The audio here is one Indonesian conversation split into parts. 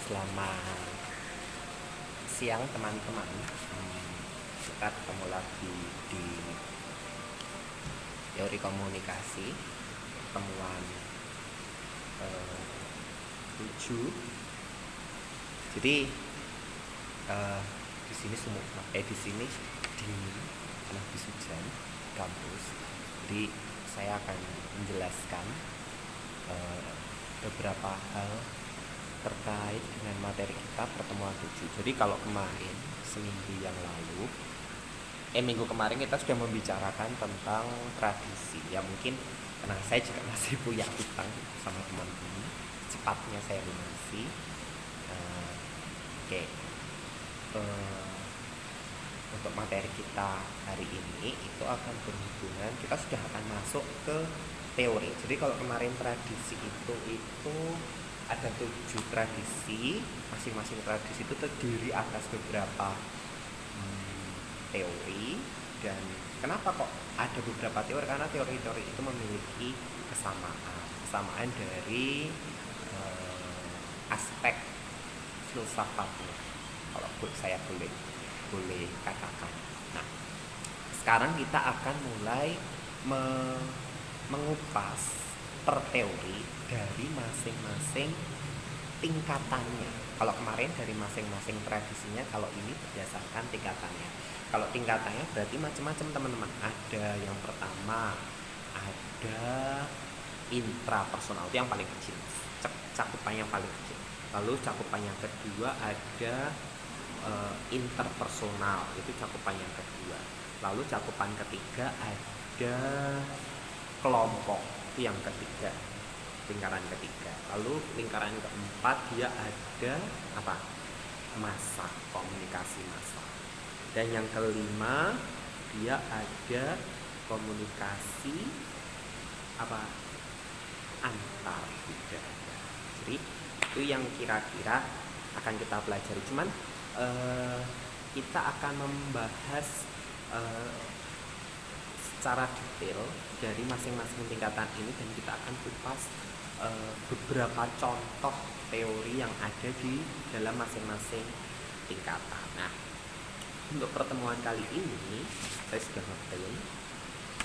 Selamat siang teman-teman. Kita ketemu lagi di teori komunikasi pertemuan 7. Jadi di sini di sini dingin karena habis hujan kampus. Jadi saya akan menjelaskan beberapa hal terkait dengan materi kita pertemuan 7. Jadi kalau kemarin minggu kemarin kita sudah membicarakan tentang tradisi. Ya mungkin karena saya juga masih punya hutang sama teman-teman, cepatnya saya lunasi. Untuk materi kita hari ini itu akan berhubungan, kita sudah akan masuk ke teori. Jadi kalau kemarin tradisi itu ada 7 tradisi, masing-masing tradisi itu terdiri atas beberapa teori. Dan kenapa kok ada beberapa teori? Karena teori-teori itu memiliki kesamaan dari aspek filsafatnya, kalau saya boleh katakan. Nah, sekarang kita akan mulai mengupas per teori dari masing-masing tingkatannya. Kalau kemarin dari masing-masing tradisinya, kalau ini berdasarkan tingkatannya. Kalau tingkatannya berarti macam-macam teman-teman. Ada yang pertama, ada intrapersonal, itu yang paling kecil, cakupan yang paling kecil. Lalu cakupan yang kedua ada interpersonal, itu cakupan yang kedua. Lalu cakupan ketiga ada kelompok, itu yang ketiga, lingkaran ketiga. Lalu lingkaran keempat dia ada massa, komunikasi massa. Dan yang kelima dia ada komunikasi antar budaya. Jadi itu yang kira-kira akan kita pelajari. Cuman kita akan membahas secara detail dari masing-masing tingkatan ini, dan kita akan kupas beberapa contoh teori yang ada di dalam masing-masing tingkatan. Nah, untuk pertemuan kali ini saya sudah ngeprint.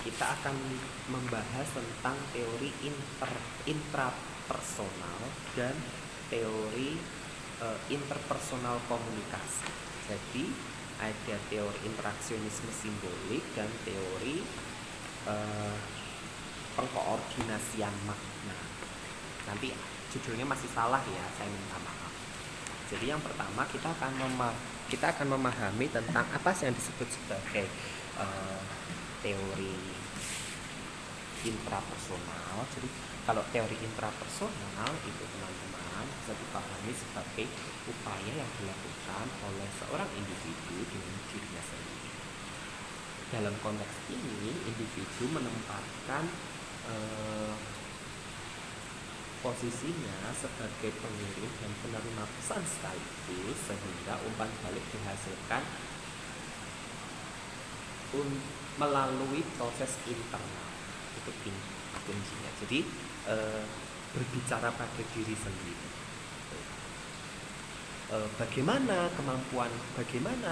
Kita akan membahas tentang teori intrapersonal dan teori interpersonal komunikasi. Jadi ada teori interaksionisme simbolik dan teori pengkoordinasian makna. Nanti judulnya masih salah ya, saya minta maaf. Jadi yang pertama kita akan memahami tentang apa sih yang disebut sebagai teori intrapersonal. Jadi kalau teori intrapersonal itu teman-teman bisa dipahami sebagai upaya yang dilakukan oleh seorang individu dengan dirinya sendiri. Dalam konteks ini, individu menempatkan posisinya sebagai pengirim dan penerima pesan sekaligus, sehingga umpan balik dihasilkan melalui proses internal. Itu kuncinya. Jadi berbicara pada diri sendiri. Bagaimana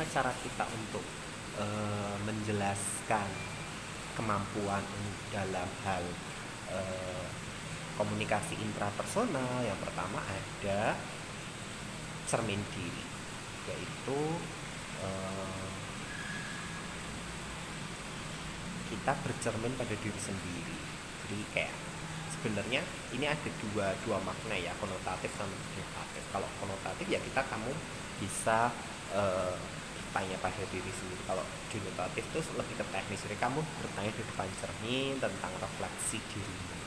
cara kita untuk menjelaskan kemampuan dalam hal komunikasi intrapersonal. Yang pertama ada cermin diri, yaitu kita bercermin pada diri sendiri. Jadi kayak sebenarnya ini ada dua makna ya, konotatif sama denotatif. Kalau konotatif ya kamu bisa tanya pada diri sendiri. Kalau denotatif itu lebih ke teknis. Jadi kamu bertanya di depan cermin tentang refleksi dirimu.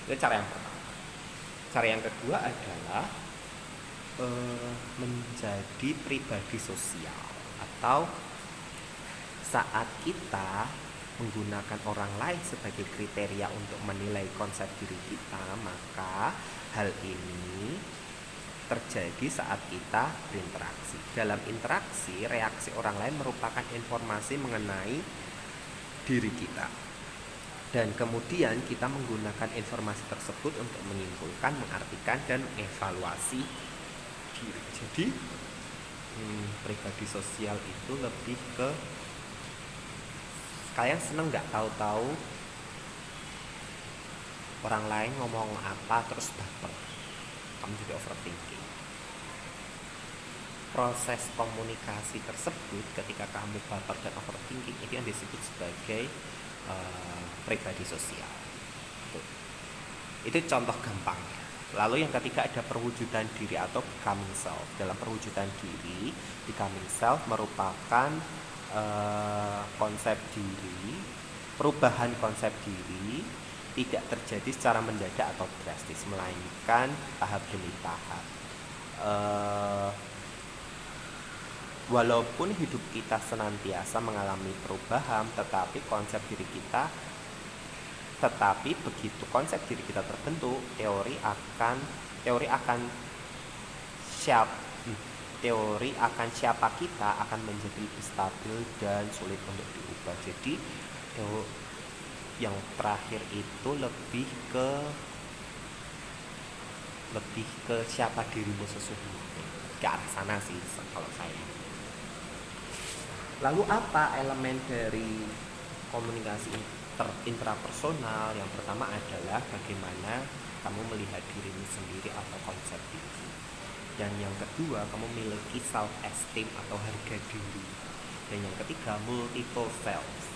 Itu cara yang pertama. Cara yang kedua adalah menjadi pribadi sosial, atau saat kita menggunakan orang lain sebagai kriteria untuk menilai konsep diri kita, maka hal ini terjadi saat kita berinteraksi. Dalam interaksi, reaksi orang lain merupakan informasi mengenai diri kita, dan kemudian kita menggunakan informasi tersebut untuk menyimpulkan, mengartikan, dan mengevaluasi diri. Jadi pribadi sosial itu lebih ke kalian seneng nggak tahu-tahu orang lain ngomong apa terus baper, kamu jadi overthinking. Proses komunikasi tersebut ketika kamu baper dan overthinking itu yang disebut sebagai pribadi sosial. Itu contoh gampangnya. Lalu yang ketiga ada perwujudan diri atau becoming self. Dalam perwujudan diri, becoming self merupakan konsep diri, perubahan konsep diri tidak terjadi secara mendadak atau drastis, melainkan tahap demi tahap. Walaupun hidup kita senantiasa mengalami perubahan, tetapi begitu konsep diri kita terbentuk, teori akan siapa kita akan menjadi lebih stabil dan sulit untuk diubah. Jadi yang terakhir itu lebih ke siapa dirimu sesungguhnya, ke arah sana sih kalau saya. Lalu apa elemen dari komunikasi intrapersonal? Yang pertama adalah bagaimana kamu melihat dirimu sendiri atau konsep diri. Dan yang kedua, kamu memiliki self esteem atau harga diri. Dan yang ketiga, multiple selves.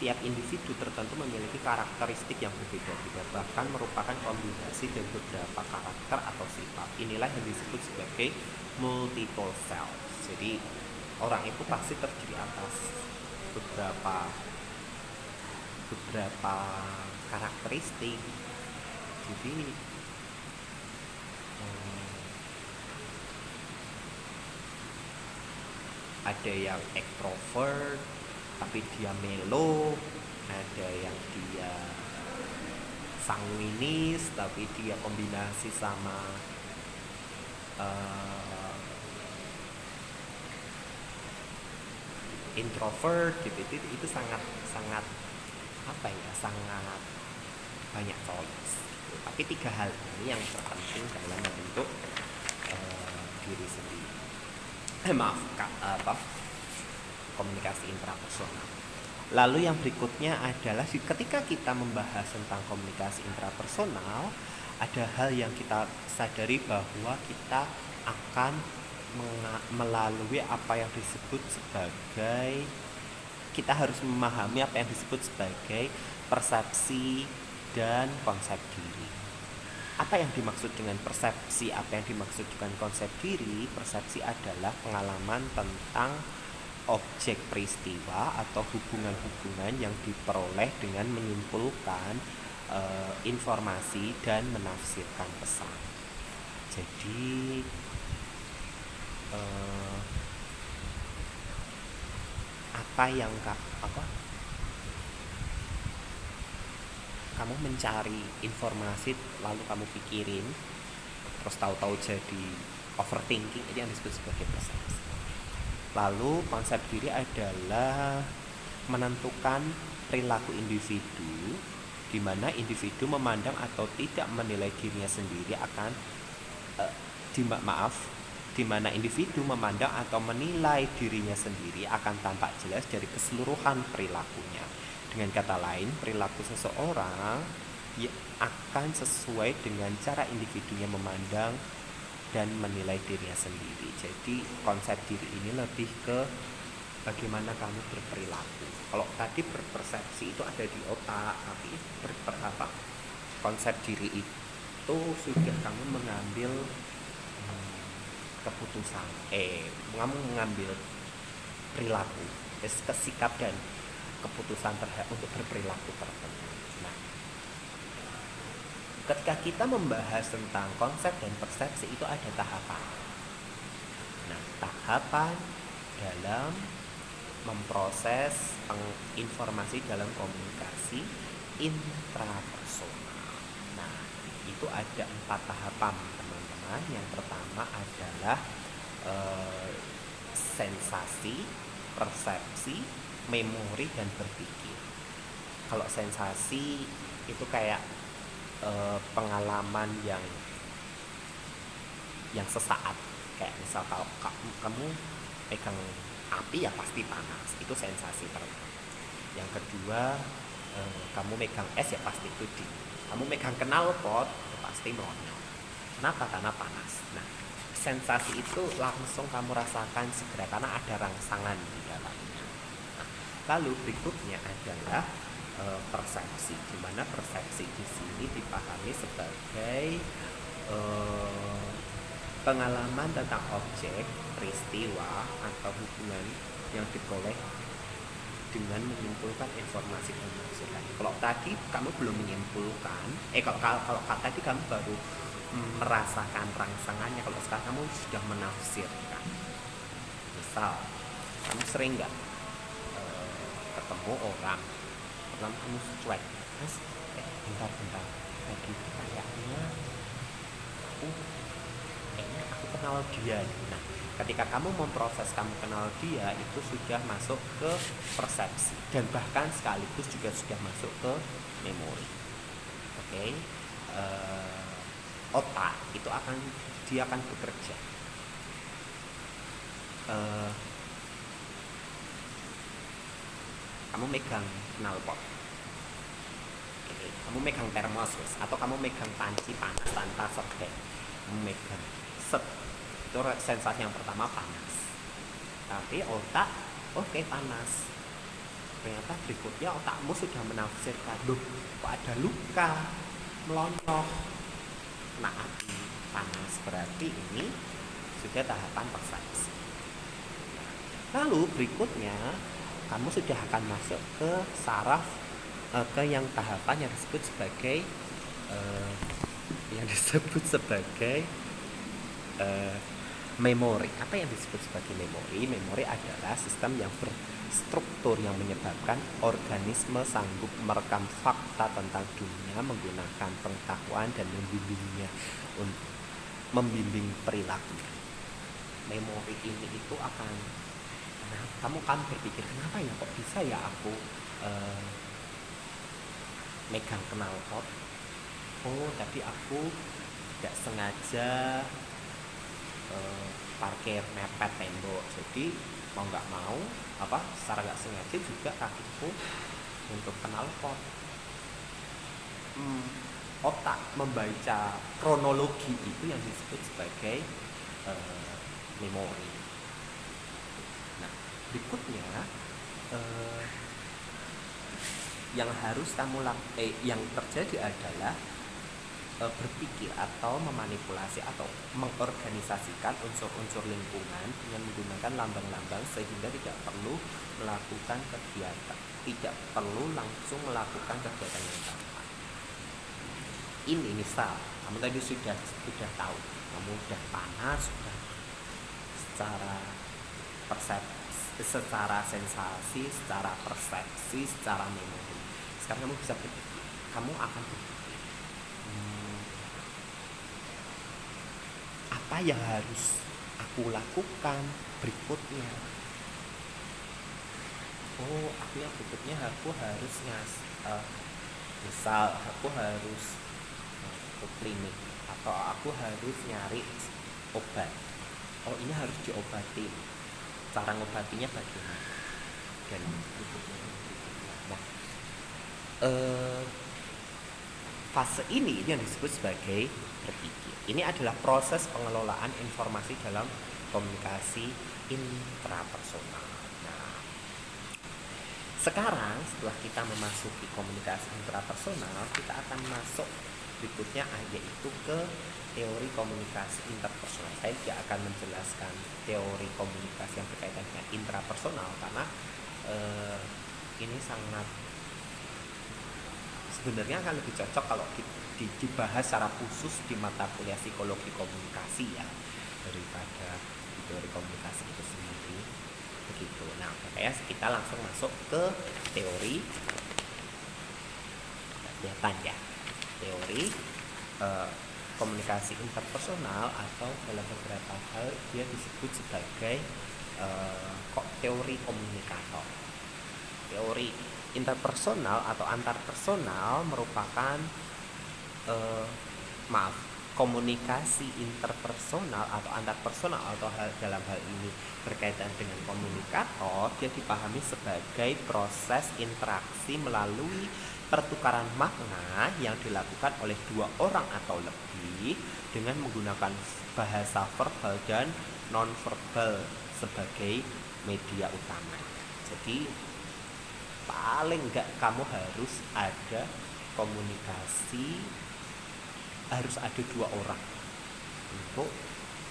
Tiap individu tertentu memiliki karakteristik yang berbeda-beda, bahkan merupakan kombinasi dari beberapa karakter atau sifat. Inilah yang disebut sebagai multiple selves. Jadi orang itu pasti terdiri atas beberapa karakteristik. Jadi ada yang extrovert tapi dia melo, ada yang dia sanguinis tapi dia kombinasi sama introvert gitu. Itu sangat banyak choice. Tapi tiga hal ini yang terpenting dalam membentuk diri sendiri. Komunikasi intrapersonal. Lalu yang berikutnya adalah ketika kita membahas tentang komunikasi intrapersonal, ada hal yang kita sadari bahwa kita akan melalui apa yang disebut sebagai, kita harus memahami apa yang disebut sebagai persepsi dan konsep diri. Apa yang dimaksud dengan persepsi, apa yang dimaksud dengan konsep diri? Persepsi adalah pengalaman tentang objek peristiwa atau hubungan-hubungan yang diperoleh dengan menyimpulkan informasi dan menafsirkan pesan. Jadi kamu mencari informasi lalu kamu pikirin terus tahu-tahu jadi overthinking, itu yang disebut sebagai persepsi. Lalu konsep diri adalah menentukan perilaku individu, di mana individu memandang atau tidak menilai dirinya sendiri di mana individu memandang atau menilai dirinya sendiri akan tampak jelas dari keseluruhan perilakunya. Dengan kata lain, perilaku seseorang akan sesuai dengan cara individunya memandang dan menilai dirinya sendiri. Jadi konsep diri ini lebih ke bagaimana kamu berperilaku. Kalau tadi berpersepsi itu ada di otak, tapi konsep diri itu sudah kamu mengambil keputusan, kamu mengambil perilaku, sikap dan keputusan untuk berperilaku tertentu. Nah, ketika kita membahas tentang konsep dan persepsi itu ada tahapan. Nah, tahapan dalam memproses informasi dalam komunikasi intrapersonal. Nah, itu ada 4 tahapan, teman-teman. Yang pertama adalah sensasi, persepsi, memori, dan berpikir. Kalau sensasi itu kayak pengalaman yang sesaat. Kayak misal kalau kamu pegang api ya pasti panas, itu sensasi pertama. Yang kedua, kamu megang es ya pasti itu dingin. Kamu megang knalpot ya pasti melonyot. Kenapa? Karena panas. Nah, sensasi itu langsung kamu rasakan segera karena ada rangsangan di dalamnya. Nah, lalu berikutnya adalah persepsi, di mana persepsi di sini dipahami sebagai pengalaman tentang objek, peristiwa, atau hubungan yang diperoleh dengan menyimpulkan informasi penafsiran. Kalau tadi kamu belum menyimpulkan, kalau tadi kamu baru merasakan rangsangannya, kalau sekarang kamu sudah menafsirkan. Misal, kamu sering nggak ketemu orang, pertama kamu cuek, terus bentar, tadi kayaknya aku kenal dia. Nah, ketika kamu memproses kamu kenal dia, itu sudah masuk ke persepsi dan bahkan sekaligus juga sudah masuk ke memori. Oke, otak itu dia akan bekerja. Kamu megang knalpot, kamu megang termos atau kamu megang panci panas tanpa sobek, kamu megang set, itu sensasi yang pertama panas. Tapi otak oke, panas. Ternyata berikutnya otakmu sudah menafsirkan, loh kok ada luka, melonyoh, kena api, panas, berarti ini sudah tahapan persepsi. Lalu berikutnya kamu sudah akan masuk ke saraf, ke yang tahapan yang disebut sebagai memori. Apa yang disebut sebagai memori? Memori adalah sistem yang berstruktur yang menyebabkan organisme sanggup merekam fakta tentang dunia menggunakan pengetahuan dan membimbing perilaku. Memori ini itu akan, kamu kan berpikir, kenapa ya kok bisa ya aku megang knalpot? Oh, tadi aku tidak sengaja parkir mepet tembok, jadi mau nggak mau secara nggak sengaja juga kakiku untuk knalpot. Otak membaca kronologi itu yang disebut sebagai memori. Nah, berikutnya yang harus yang terjadi adalah berpikir atau memanipulasi atau mengorganisasikan unsur-unsur lingkungan dengan menggunakan lambang-lambang sehingga tidak perlu melakukan kegiatan, tidak perlu langsung melakukan kegiatan yang sama. Ini misal kamu tadi sudah tahu, kamu sudah panas, sudah secara sensasi, secara persepsi, secara memori. Sekarang kamu bisa berpikir, kamu akan berpikir apa yang harus aku lakukan berikutnya. Oh, aku harus misal aku harus ke klinik atau aku harus nyari obat. Oh, ini harus diobati. Cara ngobatinya bagaimana? Dan nah, fase ini yang disebut sebagai berpikir. Ini adalah proses pengelolaan informasi dalam komunikasi intrapersonal. Nah, sekarang setelah kita memasuki komunikasi intrapersonal, kita akan masuk berikutnya yaitu ke teori komunikasi interpersonal. Saya tidak akan menjelaskan teori komunikasi yang berkaitan dengan intrapersonal karena ini sebenarnya akan lebih cocok kalau dibahas secara khusus di mata kuliah psikologi komunikasi ya, daripada di teori komunikasi itu sendiri begitu. Nah, makanya kita langsung masuk ke teori kelihatan ya, teori komunikasi interpersonal, atau dalam beberapa hal dia disebut sebagai teori komunikator. Teori interpersonal atau antarpersonal merupakan komunikasi interpersonal atau antarpersonal atau dalam hal ini berkaitan dengan komunikator, dia dipahami sebagai proses interaksi melalui pertukaran makna yang dilakukan oleh dua orang atau lebih dengan menggunakan bahasa verbal dan nonverbal sebagai media utama. Jadi paling enggak kamu harus ada komunikasi, harus ada dua orang untuk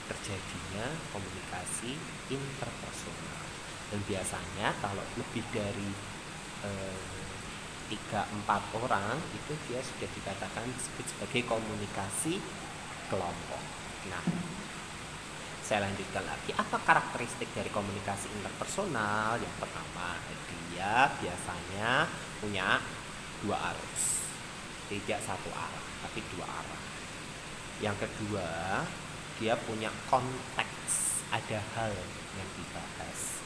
terjadinya komunikasi interpersonal. Dan biasanya kalau lebih dari 3-4 orang itu dia sudah dikatakan disebut sebagai komunikasi kelompok. Nah, saya lanjutkan lagi, apa karakteristik dari komunikasi interpersonal? Yang pertama, dia biasanya punya dua arus, tidak satu arah tapi dua arah. Yang kedua, dia punya konteks, ada hal yang dibahas.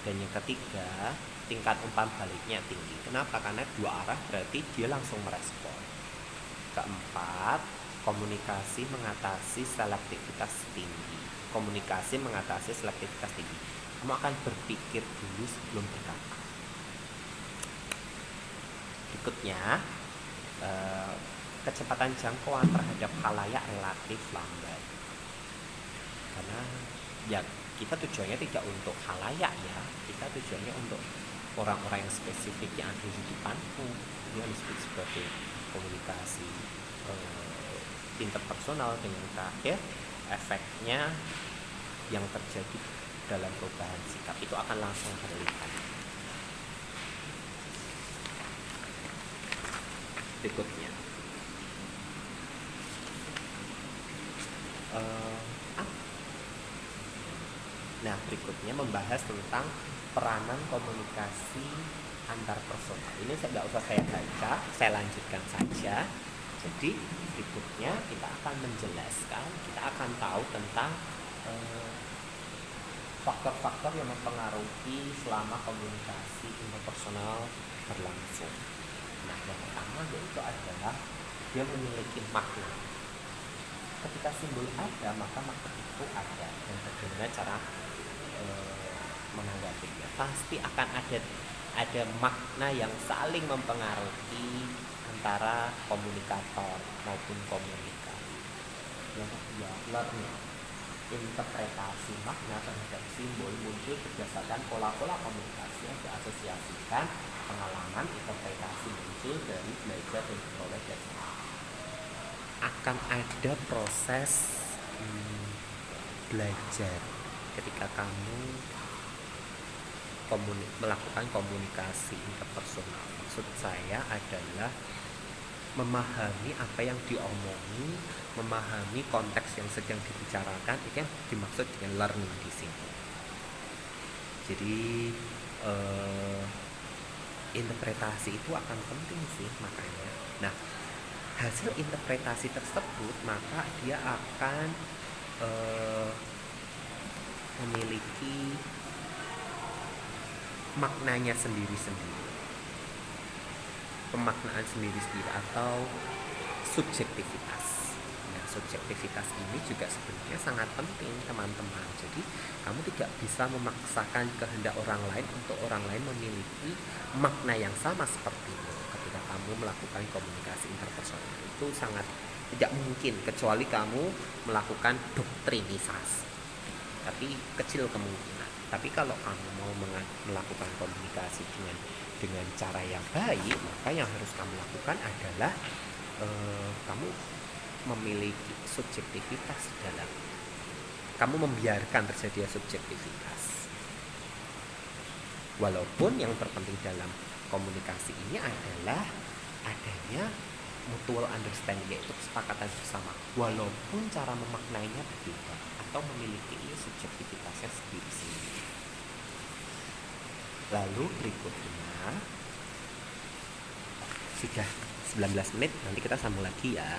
Dan yang ketiga, tingkat umpan baliknya tinggi. Kenapa? Karena dua arah berarti dia langsung merespon. Keempat, komunikasi mengatasi selektivitas tinggi. Komunikasi mengatasi selektivitas tinggi. Kamu akan berpikir dulu sebelum berkata. Berikutnya, kecepatan jangkauan terhadap khalayak relatif lambat. Karena ya kita tujuannya tidak untuk khalayak ya, kita tujuannya untuk orang-orang yang spesifik yang ada di depanku. Ini disebut sebagai komunikasi interpersonal. Dengan terakhir, efeknya yang terjadi dalam perubahan sikap itu akan langsung terlihat. Berikutnya, nah berikutnya membahas tentang peranan komunikasi antarpersonal. Ini nggak usah saya baca, saya lanjutkan saja. Jadi berikutnya kita akan menjelaskan, kita akan tahu tentang faktor-faktor yang mempengaruhi selama komunikasi interpersonal berlangsung. Nah, yang pertama yaitu adalah dia memiliki makna. Ketika simbol ada, maka makna itu ada. Dan bagaimana cara menanggapinya? Pasti akan ada makna yang saling mempengaruhi antara komunikator maupun komunikan. Yang kedua, learning, interpretasi makna terhadap simbol muncul berdasarkan pola-pola komunikasi yang diasosiasikan. Pengalaman interpretasi muncul dari belajar dan beroleh dari akan ada proses belajar ketika kamu melakukan komunikasi interpersonal. Maksud saya adalah memahami apa yang diomongi, memahami konteks yang sedang dibicarakan, itu yang dimaksud dengan learning di sini. Jadi interpretasi itu akan penting sih makanya. Nah, hasil interpretasi tersebut maka dia akan memiliki maknanya sendiri-sendiri, pemaknaan sendiri-sendiri atau subjektivitas. Nah, subjektivitas ini juga sebenarnya sangat penting teman-teman. Jadi kamu tidak bisa memaksakan kehendak orang lain untuk orang lain memiliki makna yang sama seperti itu. Ketika kamu melakukan komunikasi interpersonal itu sangat tidak mungkin, kecuali kamu melakukan doktrinisasi, tapi kecil kemungkinan. Tapi kalau kamu mau melakukan komunikasi dengan cara yang baik, maka yang harus kamu lakukan adalah kamu memiliki subjektivitas dalam, kamu membiarkan terjadi subjektivitas. Walaupun yang terpenting dalam komunikasi ini adalah adanya mutual understanding, yaitu kesepakatan bersama, walaupun cara memaknainya berbeda atau memiliki subjektivitasnya sendiri-sendiri. Lalu berikutnya, sudah 19 menit, nanti kita sambung lagi ya.